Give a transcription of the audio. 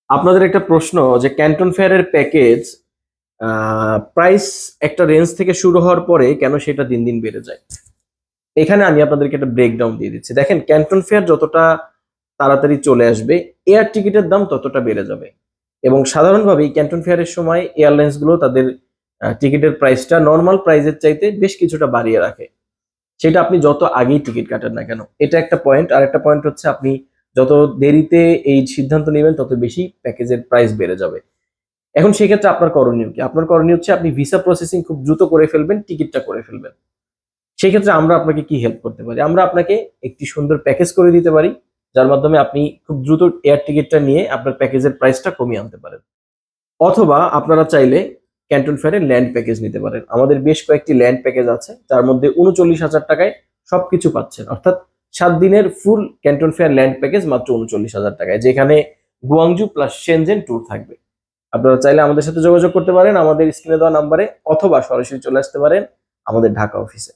আপনাদের একটা প্রশ্ন যে ক্যান্টন ফেয়ারের প্যাকেজ প্রাইস একটা রেঞ্জ থেকে শুরু হওয়ার পরে কেন সেটা দিন দিন বেড়ে যায়। এখানে আমি আপনাদেরকে একটা ব্রেকডাউন দিয়ে দিচ্ছি। দেখেন, ক্যান্টন ফেয়ার যতটা তাড়াতাড়ি চলে আসবে, এয়ার টিকিটের দাম ততটা বেড়ে যাবে। এবং সাধারণভাবে এই ক্যান্টন ফেয়ারের সময় এয়ারলাইন্স গুলো তাদের টিকিটের প্রাইসটা নর্মাল প্রাইসের চাইতে বেশ কিছুটা বাড়িয়ে রাখে। সেটা আপনি যত আগেই টিকিট কাটেন না কেন, এটা একটা পয়েন্ট। আর একটা পয়েন্ট হচ্ছে, আপনি যত দেরিতে এই সিদ্ধান্ত নেবেন তত বেশি প্যাকেজের প্রাইস বেড়ে যাবে। এখন সেক্ষেত্রে আপনার করণীয় কি? আপনার করণীয় হচ্ছে আপনি ভিসা প্রসেসিং খুব দ্রুত করে ফেলবেন, টিকিটটা করে ফেলবেন। সেক্ষেত্রে আমরা আপনাকে কি হেল্প করতে পারি? আমরা আপনাকে একটি সুন্দর প্যাকেজ করে দিতে পারি, যার মাধ্যমে আপনি খুব দ্রুত এয়ার টিকিটটা নিয়ে আপনার প্যাকেজের প্রাইসটা কমিয়ে আনতে পারেন। অথবা আপনারা চাইলে ক্যান্টন ফেয়ারের ল্যান্ড প্যাকেজ নিতে পারেন। আমাদের বেশ কয়েকটি ল্যান্ড প্যাকেজ আছে, যার মধ্যে ৩৯,০০০ টাকায় সবকিছু পাচ্ছেন। অর্থাৎ ৭ দিনের ফুল ক্যান্টন ফেয়ার ল্যান্ড প্যাকেজ মাত্র ৩৯,০০০ টাকায়, যেখানে গুয়াংজু প্লাস শেনজেন ট্যুর থাকবে। আপনারা চাইলে আমাদের সাথে যোগাযোগ করতে পারেন আমাদের স্ক্রিনে দেওয়া নাম্বারে, অথবা সরাসরি চলে আসতে পারেন আমাদের ঢাকা অফিসে।